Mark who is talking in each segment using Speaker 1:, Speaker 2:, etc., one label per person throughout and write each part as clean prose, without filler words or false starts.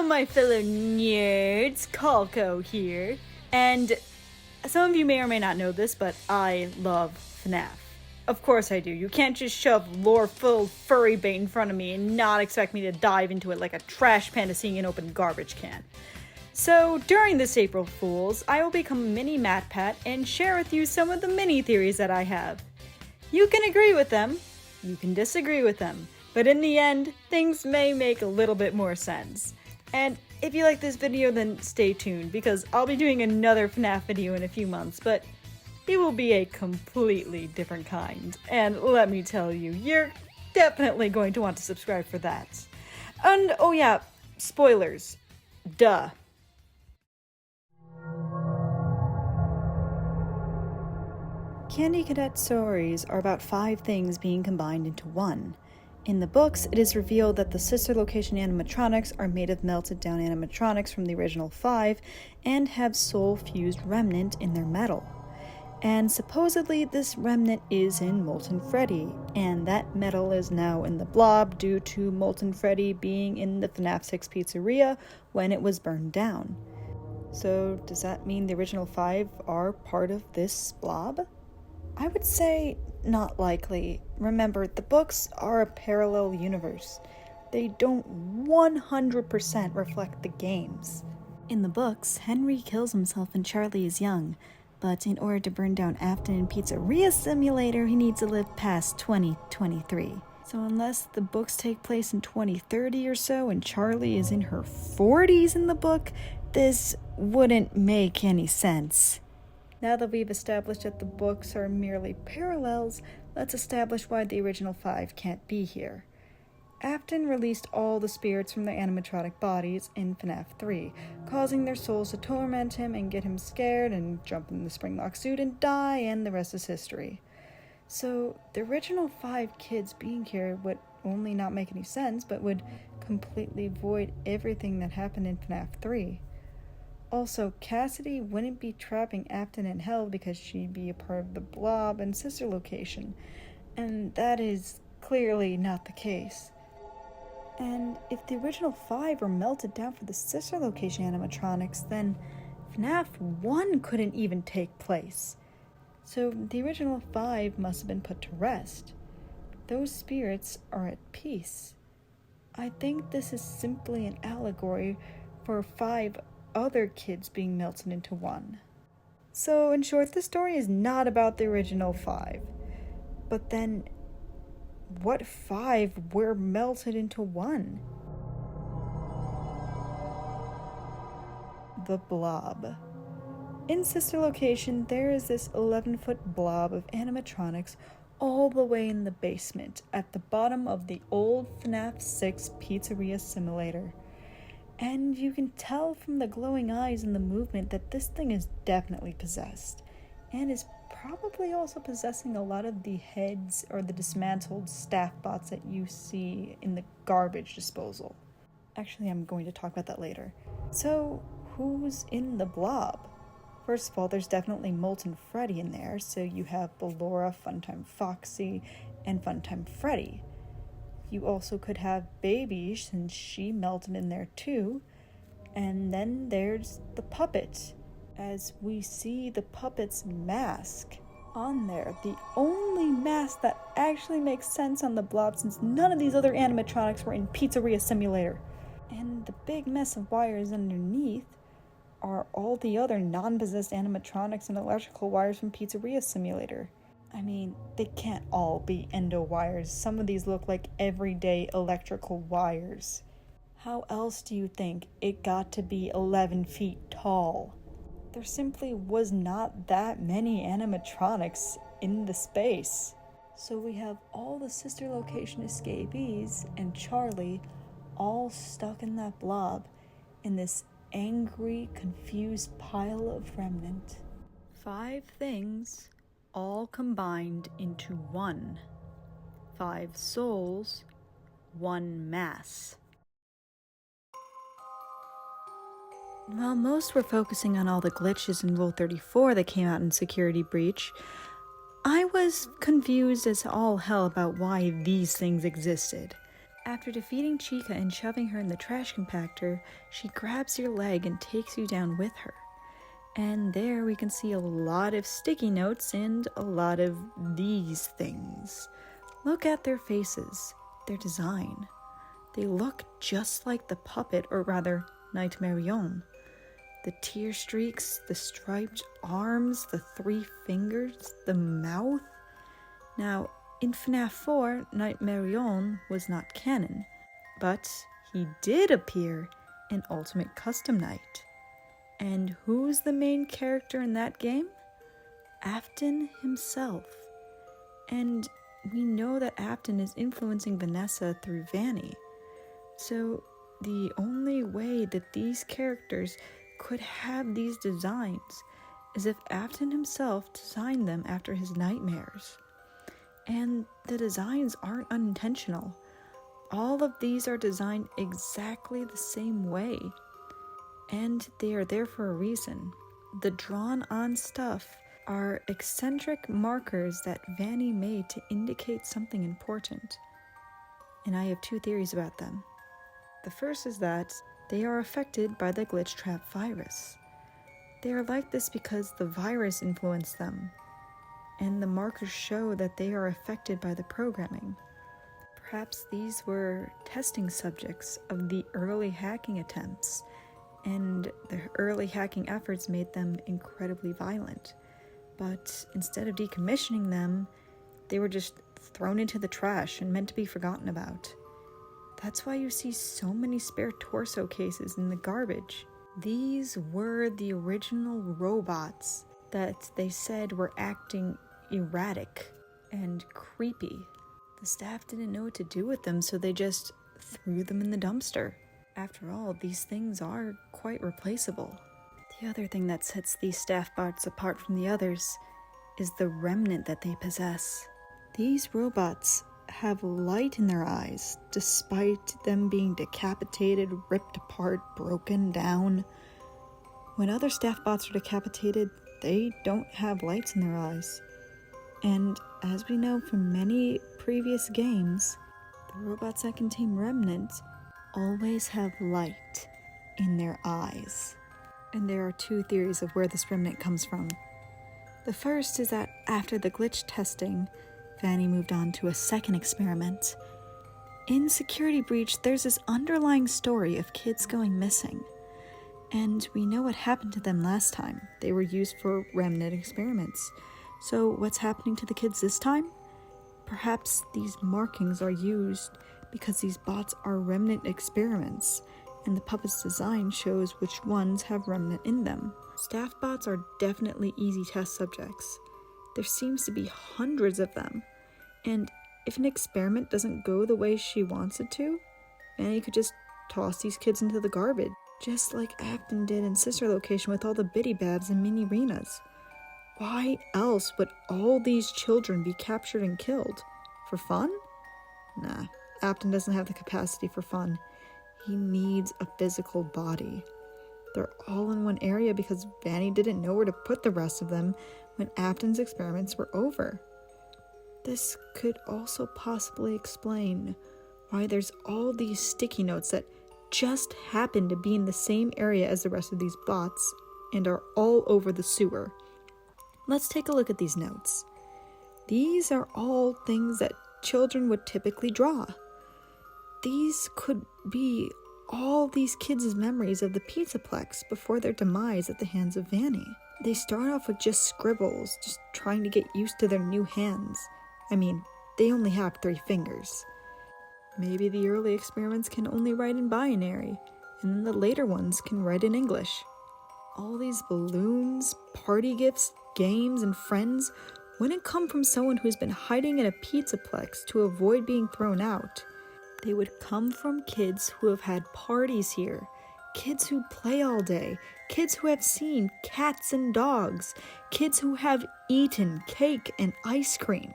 Speaker 1: my fellow nerds, Calco here, and some of you may or may not know this, but I love FNAF. Of course I do. You can't just shove lore-filled furry bait in front of me and not expect me to dive into it like a trash panda seeing an open garbage can. So during this April Fools, I will become a mini MatPat and share with you some of the mini theories that I have. You can agree with them, you can disagree with them, but in the end, things may make a little bit more sense. And if you like this video, then stay tuned, because I'll be doing another FNAF video in a few months, but it will be a completely different kind. And let me tell you, you're definitely going to want to subscribe for that. And oh yeah, spoilers. Duh. Candy Cadet stories are about 5 things being combined into one. In the books, it is revealed that the sister location animatronics are made of melted down animatronics from the original 5 and have soul-fused Remnant in their metal. And supposedly this Remnant is in Molten Freddy, and that metal is now in the Blob due to Molten Freddy being in the FNAF 6 pizzeria when it was burned down. So does that mean the original 5 are part of this Blob? I would say not likely. Remember, the books are a parallel universe. They don't 100% reflect the games. In the books, Henry kills himself when Charlie is young, but in order to burn down Afton and Pizzeria Simulator, he needs to live past 2023. So unless the books take place in 2030 or so, and Charlie is in her 40s in the book, this wouldn't make any sense. Now that we've established that the books are merely parallels, let's establish why the original 5 can't be here. Afton released all the spirits from their animatronic bodies in FNAF 3, causing their souls to torment him and get him scared and jump in the springlock suit and die, and the rest is history. So the original 5 kids being here would only not make any sense, but would completely void everything that happened in FNAF 3. Also, Cassidy wouldn't be trapping Afton in hell because she'd be a part of the Blob and sister location, and that is clearly not the case. And if the original 5 were melted down for the sister location animatronics, then FNAF 1 couldn't even take place. So the original 5 must have been put to rest. Those spirits are at peace. I think this is simply an allegory for 5 other kids being melted into 1. So in short, the story is not about the original 5. But then, what 5 were melted into 1? The Blob. In sister location, there is this 11-foot blob of animatronics all the way in the basement at the bottom of the old FNAF 6 pizzeria simulator. And you can tell from the glowing eyes and the movement that this thing is definitely possessed, and is probably also possessing a lot of the heads or the dismantled staff bots that you see in the garbage disposal. Actually, I'm going to talk about that later. So, who's in the Blob? First of all, there's definitely Molten Freddy in there, so you have Ballora, Funtime Foxy, and Funtime Freddy. You also could have Baby, since she melted in there too. And then there's the puppet, as we see the puppet's mask on there. The only mask that actually makes sense on the Blob, since none of these other animatronics were in Pizzeria Simulator. And the big mess of wires underneath are all the other non-possessed animatronics and electrical wires from Pizzeria Simulator. I mean, they can't all be endo wires. Some of these look like everyday electrical wires. How else do you think it got to be 11 feet tall? There simply was not that many animatronics in the space. So we have all the sister location escapees and Charlie all stuck in that blob in this angry, confused pile of Remnant. 5 things all combined into 1. 5 souls, 1 mass. While most were focusing on all the glitches in Rule 34 that came out in Security Breach, I was confused as all hell about why these things existed. After defeating Chica and shoving her in the trash compactor, she grabs your leg and takes you down with her. And there we can see a lot of sticky notes and a lot of these things. Look at their faces, their design. They look just like the puppet, or rather, Nightmarion. The tear streaks, the striped arms, the 3 fingers, the mouth. Now, in FNAF 4, Nightmarion was not canon, but he did appear in Ultimate Custom Night. And who's the main character in that game? Afton himself. And we know that Afton is influencing Vanessa through Vanny. So the only way that these characters could have these designs is if Afton himself designed them after his nightmares. And the designs aren't unintentional. All of these are designed exactly the same way. And they are there for a reason. The drawn-on stuff are eccentric markers that Vanny made to indicate something important. And I have 2 theories about them. The first is that they are affected by the glitch trap virus. They are like this because the virus influenced them, and the markers show that they are affected by the programming. Perhaps these were testing subjects of the early hacking attempts, and the early hacking efforts made them incredibly violent. But instead of decommissioning them, they were just thrown into the trash and meant to be forgotten about. That's why you see so many spare torso cases in the garbage. These were the original robots that they said were acting erratic and creepy. The staff didn't know what to do with them, so they just threw them in the dumpster. After all, these things are quite replaceable. The other thing that sets these staff bots apart from the others is the remnant that they possess. These robots have light in their eyes, despite them being decapitated, ripped apart, broken down. When other staff bots are decapitated, they don't have lights in their eyes. And as we know from many previous games, the robots that contain Remnant always have light in their eyes. And there are 2 theories of where this Remnant comes from. The first is that after the glitch testing, Vanny moved on to a second experiment. In Security Breach, there's this underlying story of kids going missing. And we know what happened to them last time. They were used for Remnant experiments. So what's happening to the kids this time? Perhaps these markings are used because these bots are Remnant experiments, and the puppet's design shows which ones have Remnant in them. Staff bots are definitely easy test subjects. There seems to be hundreds of them. And if an experiment doesn't go the way she wants it to, Vanny could just toss these kids into the garbage, just like Afton did in Sister Location with all the Biddy Babs and Mini Renas. Why else would all these children be captured and killed? For fun? Nah, Afton doesn't have the capacity for fun. He needs a physical body. They're all in one area because Vanny didn't know where to put the rest of them when Afton's experiments were over. This could also possibly explain why there's all these sticky notes that just happen to be in the same area as the rest of these bots and are all over the sewer. Let's take a look at these notes. These are all things that children would typically draw. These could be all these kids' memories of the Pizzaplex before their demise at the hands of Vanny. They start off with just scribbles, just trying to get used to their new hands. I mean, they only have 3 fingers. Maybe the early experiments can only write in binary, and then the later ones can write in English. All these balloons, party gifts, games, and friends wouldn't come from someone who's been hiding in a Pizzaplex to avoid being thrown out. They would come from kids who have had parties here, kids who play all day, kids who have seen cats and dogs, kids who have eaten cake and ice cream.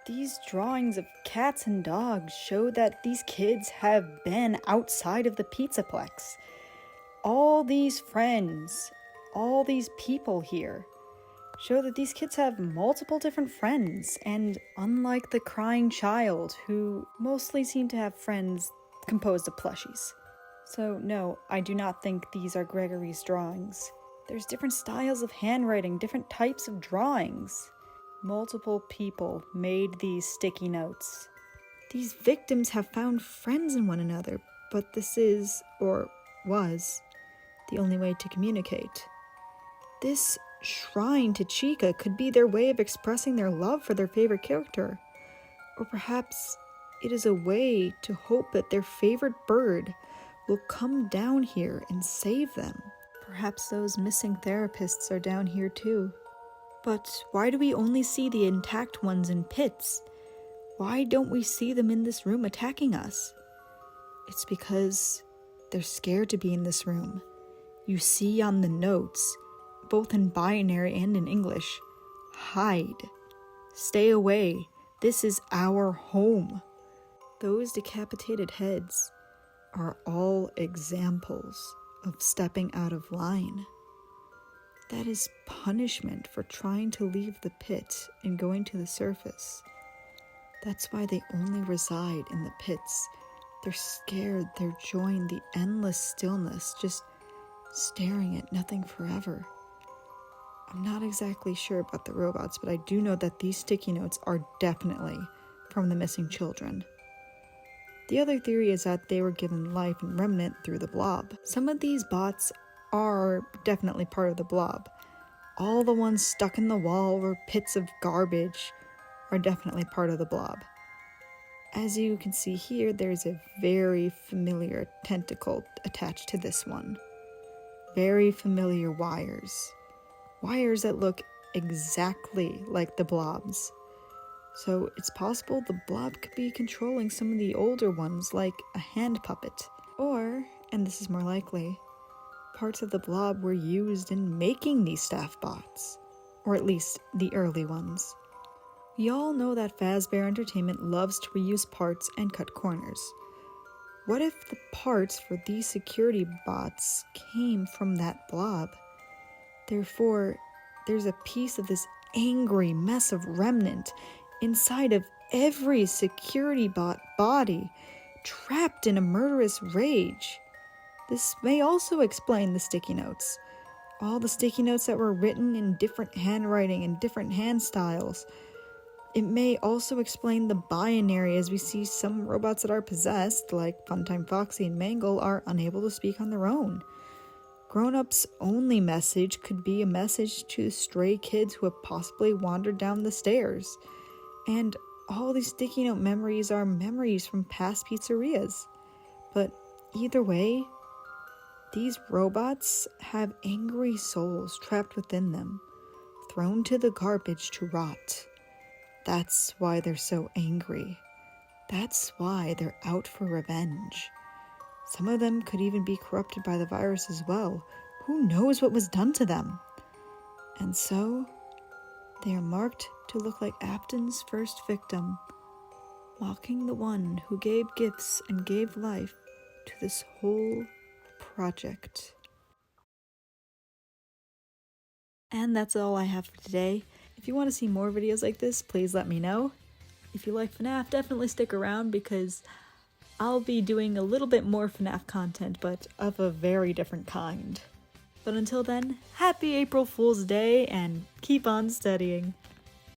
Speaker 1: These drawings of cats and dogs show that these kids have been outside of the Pizzaplex. All these friends, all these people here, show that these kids have multiple different friends, and unlike the crying child, who mostly seem to have friends composed of plushies. So no, I do not think these are Gregory's drawings. There's different styles of handwriting, different types of drawings. Multiple people made these sticky notes. These victims have found friends in one another, but this is, or was, the only way to communicate. This shrine to Chica could be their way of expressing their love for their favorite character. Or perhaps it is a way to hope that their favorite bird will come down here and save them. Perhaps those missing therapists are down here too. But why do we only see the intact ones in pits? Why don't we see them in this room attacking us? It's because they're scared to be in this room. You see on the notes, both in binary and in English, hide. Stay away. This is our home. Those decapitated heads are all examples of stepping out of line. That is punishment for trying to leave the pit and going to the surface. That's why they only reside in the pits. They're scared, they're joined the endless stillness, just staring at nothing forever. I'm not exactly sure about the robots, but I do know that these sticky notes are definitely from the missing children. The other theory is that they were given life in Remnant through the Blob. Some of these bots are definitely part of the Blob. All the ones stuck in the wall or pits of garbage are definitely part of the Blob. As you can see here, there's a very familiar tentacle attached to this one. Very familiar wires. Wires that look exactly like the Blob's. So it's possible the Blob could be controlling some of the older ones like a hand puppet. Or, and this is more likely, parts of the Blob were used in making these staff bots. Or at least the early ones. We all know that Fazbear Entertainment loves to reuse parts and cut corners. What if the parts for these security bots came from that Blob? Therefore, there's a piece of this angry mess of Remnant inside of every security bot body, trapped in a murderous rage. This may also explain the sticky notes. All the sticky notes that were written in different handwriting and different hand styles. It may also explain the binary, as we see some robots that are possessed, like Funtime Foxy and Mangle, are unable to speak on their own. Grown-ups' only message could be a message to stray kids who have possibly wandered down the stairs. And all these sticky note memories are memories from past pizzerias. But either way, these robots have angry souls trapped within them, thrown to the garbage to rot. That's why they're so angry. That's why they're out for revenge. Some of them could even be corrupted by the virus as well. Who knows what was done to them? And so, they are marked to look like Apton's first victim, mocking the one who gave gifts and gave life to this whole project. And that's all I have for today. If you want to see more videos like this, please let me know. If you like FNAF, definitely stick around because I'll be doing a little bit more FNAF content, but of a very different kind. But until then, happy April Fool's Day and keep on studying.